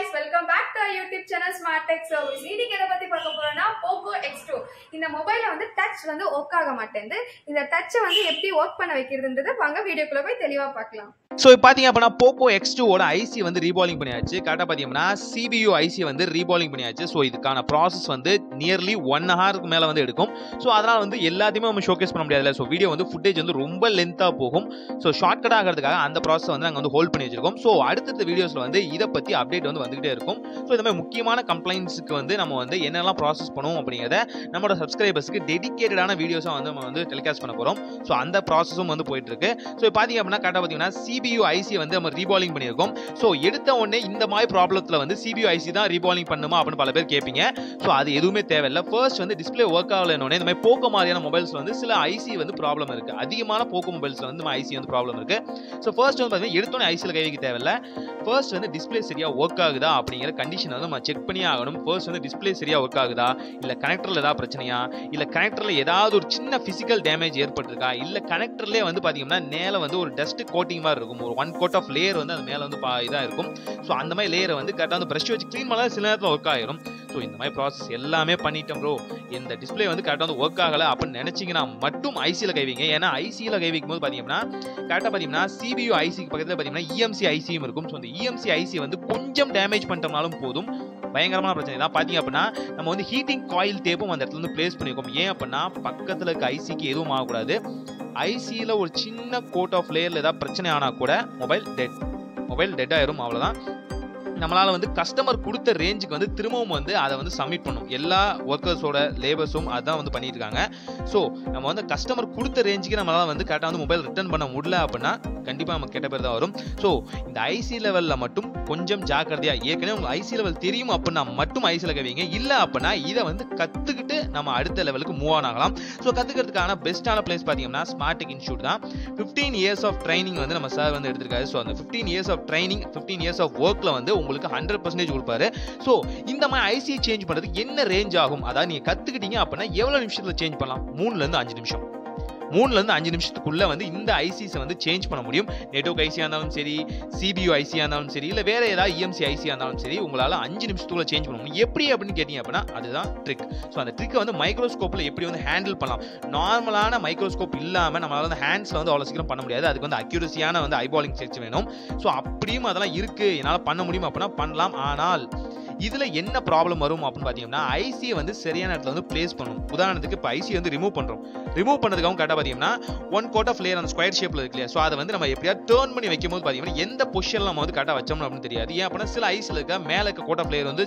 guys, welcome back to our YouTube channel Smart Tech Service. இன்னைக்கு எதை பத்தி பார்க்க போறோம்னா POCO X2. இந்த மொபைல்ல வந்து டச் வந்து ஒர்க் ஆக மாட்டேங்குது. இந்த டச்சை வந்து எப்படி ஒர்க் பண்ண வைக்கிறதுன்றதை வாங்க வீடியோக்குள்ள போய் தெளிவா பார்க்கலாம். So பாத்தீங்க அப்படினா POCO X2 ஓட IC வந்து ரீபாலிங் பண்ணியாச்சு. கரெக்ட்டா பாத்தீங்கன்னா CPU IC வந்து ரீபாலிங் பண்ணியாச்சு. சோ இதுக்கான process வந்து nearly 1 hourக்கு மேல வந்து எடுக்கும். சோ அதனால வந்து எல்லாத்தையுமே நம்ம ஷோகேஸ் பண்ண முடியாதுல. சோ வீடியோ வந்து ஃபுட்டேஜ் வந்து ரொம்ப லென்த்தா போகும். சோ ஷார்ட்கட் ஆகிறதுக்காக அந்த process வந்து நாங்க வந்து ஹோல்ட் பண்ணி வச்சிருக்கோம். சோ அடுத்த வீடியோஸ்ல வந்து இத பத்தி அப்டேட் வந்து வந்துகிட்டே இருக்கும். சோ இந்த மாதிரி முக்கியமான கம்ப்ளைண்ட்ஸ்க்கு வந்து நம்ம வந்து என்னெல்லாம் process பண்ணுவோம் அப்படிங்கறத நம்மளோட சப்ஸ்கிரைபர்ஸ்க்கு டெடிகேட்டடான வீடியோஸா வந்து நம்ம வந்து டெலிகாஸ்ட் பண்ண போறோம். சோ அந்த processம் வந்து போயிட்டு இருக்கு. சோ பாத்தீங்க அப்படினா கரெக்ட்டா பாத்தீங்கன்னா CPU IC வந்து நம்ம ரீபாலிங் பண்ணியிருக்கோம். சோ எடுத்த உடனே இந்த மாதிரி ப்ராப்ளத்துல வந்து CPU IC தான் ரீபாலிங் பண்ணுமா அப்படின்னு பல பேர் கேட்பீங்க. சோ அது எதுவுமே தேவையில்ல. ஃபர்ஸ்ட் வந்து டிஸ்ப்ளே ஒர்க் ஆகலனோனே இந்த மாதிரி POCO மாதிரியான மொபைல்ஸ்ல வந்து சில IC வந்து ப்ராப்ளம் இருக்கு. அதிகமான POCO மொபைல்ஸ்ல வந்து IC வந்து ப்ராப்ளம் இருக்கு. சோ ஃபர்ஸ்ட் வந்து பாத்தீங்கன்னா எடுத்த உடனே IC ல கை வைக்க தேவையில்ல. ஃபர்ஸ்ட் வந்து டிஸ்ப்ளே சரியா ஒர்க் ஆகுதா அப்படிங்கிற கண்டிஷன் வந்து நம்ம செக் பண்ணி ஆகணும். ஃபர்ஸ்ட் வந்து டிஸ்ப்ளே சரியா ஒர்க் ஆகுதா, இல்ல கனெக்டர்ல ஏதாவது பிரச்சனையா, இல்ல கனெக்டர்ல ஏதாவது ஒரு சின்ன பிசிக்கல் டேமேஜ் ஏற்பட்டிருக்கா, இல்ல கனெக்டர்லயே வந்து பாத்தீங்கன்னா மேல வந்து ஒரு டஸ்ட் கோட்டிங் மாதிரி இருக்கும். ஒரு 1 coat of லேயர் வந்து அது மேல வந்து இதா இருக்கும். சோ அந்த மாதிரி லேயரை வந்து கரெக்ட்டா வந்து பிரஷ் வச்சு க்ளீன் பண்ணா சில நேரத்துல ஒர்க் ஆயிரும். சோ இந்த மாதிரி process எல்லாமே பண்ணிட்டோம் bro. இந்த டிஸ்ப்ளே வந்து கரெக்ட்டா வந்து ஒர்க் ஆகல அப்படி நினைச்சீங்கன்னா மட்டும் IC ல கை வைங்க. ஏன்னா IC ல கை வைக்கும்போது பாத்தீங்கன்னா கரெக்ட்டா பாத்தீங்கன்னா CPU IC க்கு பக்கத்துல பாத்தீங்கன்னா EMMC IC யும் இருக்கும். சோ இந்த EMMC IC வந்து கொஞ்சம் டேமேஜ் பண்ணிட்டோம்னாலும் போதும், பயங்கரமான பிரச்சனை தான். பாத்தீங்க அப்படின்னா நம்ம வந்து ஹீட்டிங் காயில் டேப்பும் அந்த இடத்துல வந்து பிளேஸ் பண்ணிருக்கோம். ஏன் அப்படின்னா பக்கத்துல இருக்க ஐசிக்கு எதுவும் ஆகக்கூடாது. ஐசியில ஒரு சின்ன கோட் ஆஃப் லேயர்ல ஏதாவது பிரச்சனை ஆனா கூட மொபைல் டெட் ஆயிரும். அவ்வளவுதான். நம்மளால வந்து கஸ்டமர் கொடுத்த ரேஞ்சுக்கு வந்து திரும்பவும் வந்து அதை வந்து சப்மிட் பண்ணும். எல்லா ஒர்க்கர்ஸோட லேபர்ஸும் அதான் வந்து பண்ணிட்டு இருக்காங்க. ஸோ நம்ம வந்து கஸ்டமர் கொடுத்த ரேஞ்சுக்கு நம்மளால வந்து கரெக்டாக வந்து மொபைல் ரிட்டர்ன் பண்ண முடியல அப்படின்னா கண்டிப்பாக நமக்கு கெட்ட பேர் தான் வரும். ஸோ இந்த ஐசி லெவலில் மட்டும் கொஞ்சம் ஜாக்கிரதையா, ஏற்கனவே உங்களுக்கு ஐசி லெவல் தெரியும் அப்படின்னா மட்டும் ஐசியில் கவிங்க. இல்லை அப்படின்னா இதை வந்து கற்றுக்கிட்டு நம்ம அடுத்த லெவலுக்கு மூவ் ஆன் ஆகலாம். ஸோ கற்றுக்கிறதுக்கான பெஸ்ட்டான பிளேஸ் பார்த்தீங்கன்னா ஸ்மார்ட் டெக் இன்ஸ்டியூட் தான். 15 years ஆஃப் ட்ரைனிங் வந்து நம்ம சார் வந்து எடுத்திருக்காரு. ஸோ அந்த 15 years of training, 15 years of ஒர்க்கில் வந்து உங்களுக்கு 100% கொடுப்பாரு. சோ இந்த மாதிரி ஐசி சேஞ்ச் பண்றதுக்கு என்ன ரேஞ்ச் ஆகும், அதாவது நீங்க கத்துக்கிட்டீங்க அப்படின்னா எவ்வளவு நிமிஷத்துல சேஞ்ச் பண்ணலாம்? 3 ல இருந்து 5 நிமிஷம். 3 ல இருந்து 5 நிமிஷத்துக்குள்ள வந்து இந்த ஐசிஸ் வந்து சேஞ்ச் பண்ண முடியும். நெட்வொர்க் ஐசியா இருந்தாலும் சரி, CPU ஐசியா இருந்தாலும் சரி, இல்ல வேற ஏதாவது EMMC ஐசியா இருந்தாலும் சரி, உங்களால 5 நிமிஷத்துக்குள்ள சேஞ்ச் பண்ண முடியும். எப்படி அப்படின்னு கேட்டீங்க அப்படின்னா அதுதான் ட்ரிக். ஸோ அந்த ட்ரிக்கை வந்து மைக்ரோஸ்கோப்ல எப்படி வந்து ஹேண்டில் பண்ணலாம். நார்மலான மைக்ரோஸ்கோப் இல்லாம நம்மளால வந்து ஹேண்ட்ஸ்ல வந்து அவ்வளவு சீக்கிரம் பண்ண முடியாது. அதுக்கு வந்து அக்யூரசியான வந்து ஐபாலிங் செக்ஸ் வேணும். ஸோ அப்படியும் அதெல்லாம் இருக்கு, என்னால பண்ண முடியும் அப்படின்னா பண்ணலாம். ஆனால் இதுல என்ன ப்ராப்ளம் வரும் அப்படின்னு பாத்தீங்கன்னா ஐசியை வந்து சரியான இடத்துல வந்து பிளேஸ் பண்ணணும். உதாரணத்துக்கு இப்போ ஐசி வந்து ரிமூவ் பண்றதுக்காகவும் கரெக்டாக பாத்தீங்கன்னா 1 coat of லேயர் அந்த ஸ்கொயர் ஷேப்ல இருக்கு இல்லையா. ஸோ அதை வந்து நம்ம எப்படியா டர்ன் பண்ணி வைக்கும் போது பாத்தீங்கன்னா எந்த பொசிஷன்ல நம்ம வந்து கரெக்டாக வச்சோம் அப்படின்னு தெரியாது. ஏன் அப்படின்னா சில ஐஸ்ல இருக்க மேல இருக்க கோட் ஆஃப் லேயர் வந்து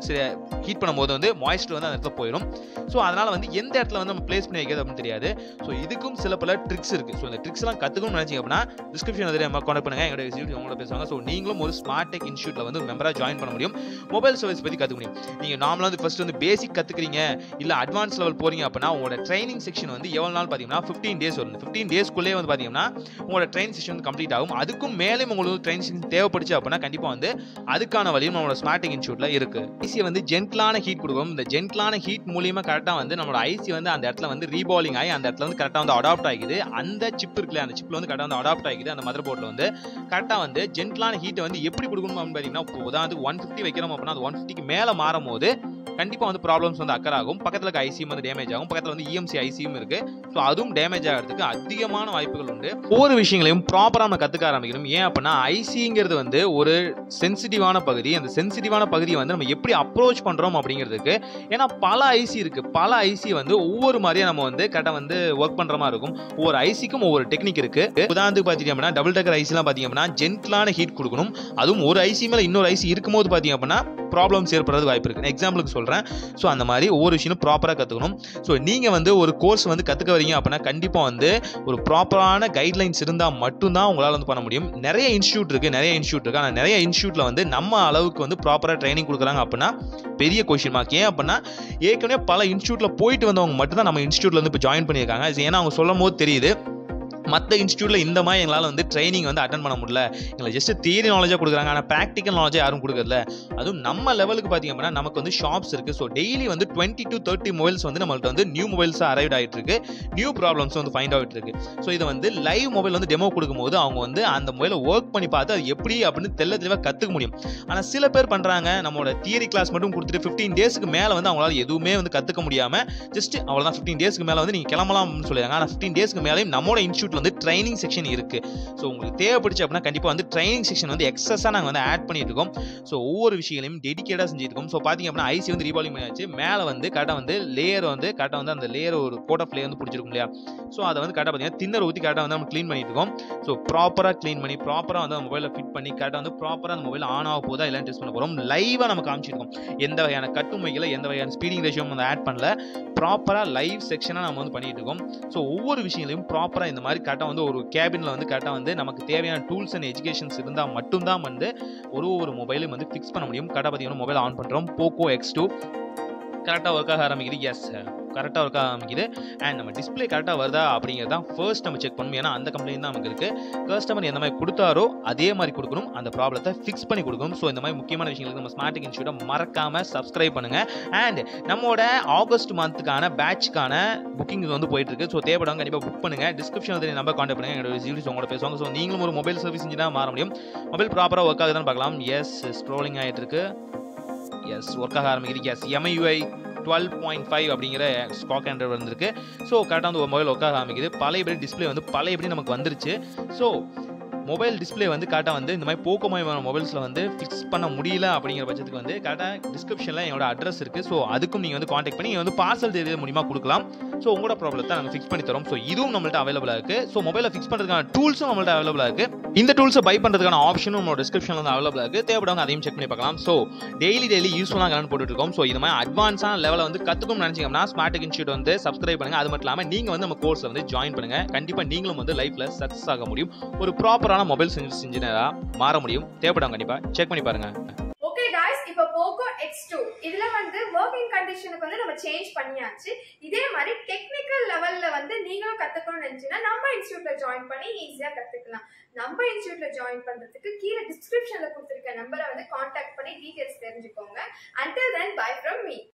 ஹீட் பண்ணும்போது வந்து மாய்ஸ்டர் வந்து அந்த இடத்துல போயிடும். ஸோ அதனால வந்து எந்த இடத்துல வந்து நம்ம பிளேஸ் பண்ணி வைக்கிறது அப்படின்னு தெரியாது. ஸோ இதுக்கும் சில பல ட்ரிக்ஸ் இருக்கு. ஸோ இந்த ட்ரிக்ஸ் எல்லாம் கத்துக்கணும்னு நினைச்சீங்க அப்படின்னா டிஸ்கிரிப்ஷன் வந்து நம்ம கான்டாக்ட் பண்ணுங்க. எங்களோட இன்ஸ்டியூட் உங்களோட பேசுவாங்க. ஸோ நீங்களும் ஒரு ஸ்மார்ட் டெக் இன்ஸ்டியூட்ல வந்து மெம்பரா ஜாயின் பண்ண முடியும். மொபைல் சர்வீஸ் பத்தி கத்துக்க முடியும். நீங்க நார்மலா வந்து ஃபர்ஸ்ட் வந்து பேசிக் கத்துக்கிறீங்க, இல்ல அட்வான்ஸ் லெவல் போறீங்க அப்படின்னா உங்களோட ட்ரைனிங் செக்ஷன் வந்து எவ்வளவு நாள் பாத்தீங்கன்னா 15 days வரும். 15 daysக்குள்ளே வந்து பாத்தீங்கன்னா உங்களோட ட்ரைனிங் செக்ஷன் வந்து கம்ப்ளீட் ஆகும். அதுக்கும் மேலே உங்களுக்கு ட்ரைனிங் செக்ஷன் தேவைப்படுச்சு அப்படின்னா கண்டிப்பா வந்து அதுக்கான வழியும் நம்மளோட ஸ்மார்ட் டெக் இன்ஸ்டியூட்ல இருக்கு. ஐசி வந்து ஜென்டிலான ஹீட் கொடுக்கும். இந்த ஜென்டிலான ஹீட் மூலியமா கரெக்டா வந்து நம்மளோட ஐசி வந்து அந்த இடத்துல வந்து ரீபாலிங் ஆகி அந்த இடத்துல வந்து கரெக்டா வந்து அடாப்ட் ஆகிக்குது. அந்த சிப் இருக்குல்ல, அந்த சிப்ல வந்து கரெக்டா வந்து அடாப்ட் ஆகிக்குது. அந்த மதர் போர்ட்ல வந்து கரெக்டா வந்து ஜென்டிலான ஹீட்டை வந்து எப்படி கொடுக்கணும் அப்படின்னு பாத்தீங்கன்னா உதாரணத்துக்கு 150 வைக்கிறோம் அப்படின்னா அது 150க்கு மேல மாறும் போது கண்டிப்பா வந்து ப்ராப்ளம்ஸ் வந்து அக்கர் ஆகும். பக்கத்துல இருக்க ஐசியும் வந்து டேமேஜ் ஆகும். பக்கத்துல வந்து EMMC ஐசியும் இருக்கு. ஸோ அதுவும் டேமேஜ் ஆகிறதுக்கு அதிகமான வாய்ப்புகள் உண்டு. ஒவ்வொரு விஷயங்களையும் ப்ராப்பரா நம்ம கத்துக்க ஆரம்பிக்கணும். ஏன் அப்படின்னா ஐசிங்கிறது வந்து ஒரு சென்சிட்டிவான பகுதி. அந்த சென்சிட்டிவான பகுதியை வந்து நம்ம எப்படி அப்ரோச் பண்றோம் அப்படிங்கிறதுக்கு, ஏன்னா பல ஐசி இருக்கு. பல ஐசி வந்து ஒவ்வொரு மாதிரியா நம்ம வந்து கரெக்டா வந்து ஒர்க் பண்ற மாதிரி இருக்கும். ஒவ்வொரு ஐசிக்கும் ஒவ்வொரு டெக்னிக் இருக்கு. உதாரணத்துக்கு பாத்தீங்க அப்படின்னா டபுள் டக்கர் ஐசி எல்லாம் பாத்தீங்க அப்படின்னா ஜென்டிலான ஹீட் கொடுக்கணும். அதுவும் ஒரு ஐசி மேல இன்னொரு ஐசி இருக்கும்போது பாத்தீங்க அப்படின்னா ப்ராப்ளம்ஸ் ஏற்படுறது வாய்ப்பு இருக்கு. எக்ஸாம்பிளுக்கு சொல்றேன். ஸோ அந்த மாதிரி ஒவ்வொரு விஷயம் ப்ராப்பரா கத்துக்கணும். ஸோ நீங்க வந்து ஒரு கோர்ஸ் வந்து கத்துக்க வரீங்க அப்படின்னா கண்டிப்பா வந்து ஒரு ப்ராப்பரான கைட்லைன்ஸ் இருந்தா மட்டும்தான் உங்களால வந்து பண்ண முடியும். நிறைய இன்ஸ்டியூட் இருக்கு. ஆனா நிறைய இன்ஸ்டியூட்ல வந்து நம்ம அளவுக்கு வந்து ப்ராப்பரா ட்ரைனிங் கொடுக்குறாங்க அப்படின்னா பெரிய கொஸ்டின் மார்க். ஏன் அப்படின்னா ஏற்கனவே பல இன்ஸ்டியூட்ல போயிட்டு வந்தவங்க மட்டும் தான் நம்ம இன்ஸ்டியூட்ல வந்து இப்போ ஜாயின் பண்ணியிருக்காங்க. ஏன்னா அவங்க சொல்லும் போது தெரியுது மற்ற இன்ஸ்டியூட்டில் இந்த மாதிரி எங்களால் வந்து ட்ரைனிங் வந்து அட்டன் பண்ண முடியல, எங்களை ஜஸ்ட் தியரி நாலேஜாக கொடுக்குறாங்க, ஆனால் ப்ராக்டிக்கல் நாலேஜாக யாரும் கொடுக்குறதில்ல. அதுவும் நம்ம லெவலுக்கு பார்த்திங்க அப்படின்னா நமக்கு வந்து ஷாப்ஸ் இருக்குது. ஸோ டெய்லி வந்து 20 to 30 மொபைல்ஸ் வந்து நம்மள்ட்ட வந்து நியூ மொபைல்ஸாக அரைவ் ஆகிட்டு இருக்கு, நியூ ப்ராப்ளம்ஸ் வந்து ஃபைண்ட் ஆகிட்டு இருக்கு. ஸோ இதை வந்து லைவ் மொபைல் வந்து டெமோ கொடுக்கும்போது அவங்க வந்து அந்த மொபைலை ஒர்க் பண்ணி பார்த்து அது எப்படி அப்படின்னு தெளிவாக கற்றுக்க முடியும். ஆனால் சில பேர் பண்ணுறாங்க, நம்மளோட தியரி கிளாஸ் மட்டும் கொடுத்துட்டு 15 டேஸ்க்கு மேலே வந்து அவங்களால எதுவுமே வந்து கற்றுக்க முடியாமல் ஜஸ்ட் அவ்வளோதான் 15 டேஸ்க்கு மேலே வந்து நீங்கள் கிளம்பலாம் அப்படின்னு சொல்லிடுறாங்க. ஆனால் 15 டேஸ்க்கு மேலேயும் நம்மளோட இன்ஸ்டியூட் வந்து ட்ரைனிங் செக்ஷன் இருக்கு. ஸோ உங்களுக்கு தேவைப்படுச்சு அப்படின்னா கண்டிப்பாக வந்து ட்ரைனிங் செக்ஷன் வந்து எக்ஸஸாக நாங்கள் வந்து ஆட் பண்ணிட்டு இருக்கோம். ஸோ ஒவ்வொரு விஷயங்களையும் டெடிகேட்டாக செஞ்சுட்டு இருக்கோம். ஸோ பார்த்தீங்க அப்படின்னா ஐசி வந்து ரீபாலிங் பண்ணியாச்சு, மேலே வந்து கரெக்டாக வந்து லேயர் வந்து கரெக்டாக வந்து அந்த லேயர் ஒரு கோட் ஆஃப் லேயர் வந்து பிடிச்சிருக்கும் இல்லையா. ஸோ அதை வந்து கரெக்டாக பார்த்தீங்கன்னா தின்னர் ஊற்றி கரெக்டாக வந்து நம்ம க்ளீன் பண்ணிட்டு இருக்கோம். ஸோ ப்ராப்பராக க்ளீன் பண்ணி ப்ராப்பராக வந்து மொபைலில் ஃபிட் பண்ணி கரெக்டாக வந்து ப்ராப்பராக அந்த மொபைல் ஆன் ஆக போதா இல்லைன்னு டெஸ்ட் பண்ண போகிறோம். லைவாக நம்ம காமிச்சிருக்கோம், எந்த வகையான கட்டுமைகளை எந்த வகையான ஸ்பீடிங் ரேஷியோ வந்து ஆட் பண்ணல, ப்ராப்பராக லைவ் செக்ஷனாக நம்ம வந்து பண்ணிட்டு இருக்கோம். ஸோ ஒவ்வொரு விஷயங்களையும் ப்ராப்பராக இந்த மாதிரி கரெக்டாக வந்து ஒரு கேபினில் வந்து கரெக்டாக வந்து நமக்கு தேவையான டூல்ஸ் அண்ட் எஜுகேஷன்ஸ் இருந்தால் மட்டும்தான் வந்து ஒரு மொபைலும் வந்து ஃபிக்ஸ் பண்ண முடியும். கரெக்டாக பார்த்தீங்கன்னா மொபைல் ஆன் பண்ணுறோம், POCO X2 கரெக்டாக ஒர்க் ஆக ஆரம்பிக்குது. எஸ், கரெக்டாக ஒர்க் ஆக ஆரம்பிக்குது. அண்ட் நம்ம டிஸ்பிளே கரெக்டாக வருதா அப்படிங்கிறது தான் ஃபர்ஸ்ட் நம்ம செக் பண்ணணும். ஏன்னா அந்த கம்ப்ளைண்ட் தான் நமக்கு இருக்குது. கஸ்டமர் எந்த மாதிரி கொடுத்தாரோ அதே மாதிரி கொடுக்கணும், அந்த ப்ராப்ளத்தை ஃபிக்ஸ் பண்ணி கொடுக்கணும். ஸோ இந்த மாதிரி முக்கியமான விஷயங்களுக்கு நம்ம ஸ்மார்ட் டெக் இன்ஸ்டியூட்டை மறக்காமல் சப்ஸ்கிரைப் பண்ணுங்கள். அண்ட் நம்மளோட ஆகஸ்ட் மந்த்துக்கான பேட்ச்க்கான புக்கிங் வந்து போயிட்டு இருக்கு. ஸோ தேவைப்படுவாங்க கண்டிப்பாக புக் பண்ணுங்கள். டிஸ்கிரிப்ஷன் வந்து நம்பர் கான்டாக்ட் பண்ணுங்கள், என்னோட ஜீவிஸ் உங்களோட பேசுவாங்க. ஸோ நீங்களும் ஒரு மொபைல் சர்வீஸ் இன்ஜினாக மாற முடியும். மொபைல் ப்ராப்பராக ஒர்க் ஆகுதான்னு பார்க்கலாம். எஸ், ஸ்க்ரோலிங் ஆகிட்டு இருக்கு. எஸ், ஒர்க் ஆக ஆரம்பிக்குது. எஸ், MIUI 12.5 அப்படிங்கிற ஸ்டாக் ஆண்ட்ராய்டு வந்திருக்கு. ஸோ கரெக்டாக வந்து ஒரு மொபைல் ஒர்க் ஆக ஆரம்பிக்குது. பழையபடி டிஸ்பிளே வந்து பழையபடி நமக்கு வந்துருச்சு. ஸோ மொபைல் டிஸ்பிளே வந்து கரெக்டாக வந்து இந்த மாதிரி போக்கோ மாதிரி மொபைல்ஸில் வந்து ஃபிக்ஸ் பண்ண முடியல அப்படிங்கிற பட்சத்துக்கு வந்து கரெக்டாக டிஸ்கிரிப்ஷனில் என்னோட அட்ரஸ் இருக்குது. ஸோ அதுக்கும் நீங்கள் வந்து காண்டாக்ட் பண்ணி நீங்கள் வந்து பார்சல் டெலிவரி மூலிமா கொடுக்கலாம். ஸோ உங்களோட ப்ராப்ளத்தை நாங்கள் ஃபிக்ஸ் பண்ணி தரோம். ஸோ இதுவும் நம்மள்ட்ட அவைலபிளாக இருக்குது. ஸோ மொபைலை ஃபிக்ஸ் பண்ணுறதுக்கான டூல்ஸும் நம்மள்ட்ட அவைலபிளாக இருக்குது. இந்த டூல்ஸை பை பண்ணுறதுக்கான ஆப்ஷனும் நம்மளோட டிஸ்கிரிப்ஷனில் வந்து அவைலபிளாக இருக்குது. தேவைப்படுவாங்க அதையும் செக் பண்ணி பார்க்கலாம். ஸோ டெய்லி யூஸ்ஃபுல்லாக கலந்து போட்டுருக்கோம். ஸோ இது மாதிரி அட்வான்ஸான லெவலில் வந்து கற்றுக்கணும்னு நினச்சிங்கன்னா ஸ்மார்ட் டெக் இன்ஸ்டியூட் வந்து சப்ஸ்கிரைப் பண்ணுங்கள். அது மட்டும் இல்லாமல் நீங்கள் வந்து நம்ம கோர்ஸில் வந்து ஜாயின் பண்ணுங்கள். கண்டிப்பாக நீங்களும் வந்து லைஃப்பில் சக்ஸஸ் ஆக முடியும், ஒரு ப்ராப்பரான மொபைல் இன்ஜினியரா மாற முடியும். தேவைப்படும் கண்டிப்பா செக் பண்ணி பாருங்க. ஓகே गाइस, இப்போ POCO X2 இதுல வந்து வர்க்கிங் கண்டிஷனுக்கு வந்து நம்ம சேஞ்ச் பண்ணியாச்சு. இதே மாதிரி டெக்னிக்கல் லெவல்ல வந்து நீங்களும் கத்துக்கணும்னு நினைச்சீங்கன்னா நம்ம இன்ஸ்டிடியூட்ல ஜாயின் பண்ணி ஈஸியா கத்துக்கலாம். நம்ம இன்ஸ்டிடியூட்ல ஜாயின் பண்றதுக்கு கீழே டிஸ்கிரிப்ஷன்ல கொடுத்திருக்க நம்பரை வந்து கான்டாக்ட் பண்ணி டீடைல்ஸ் தெரிஞ்சுக்கோங்க. Until then, bye from me.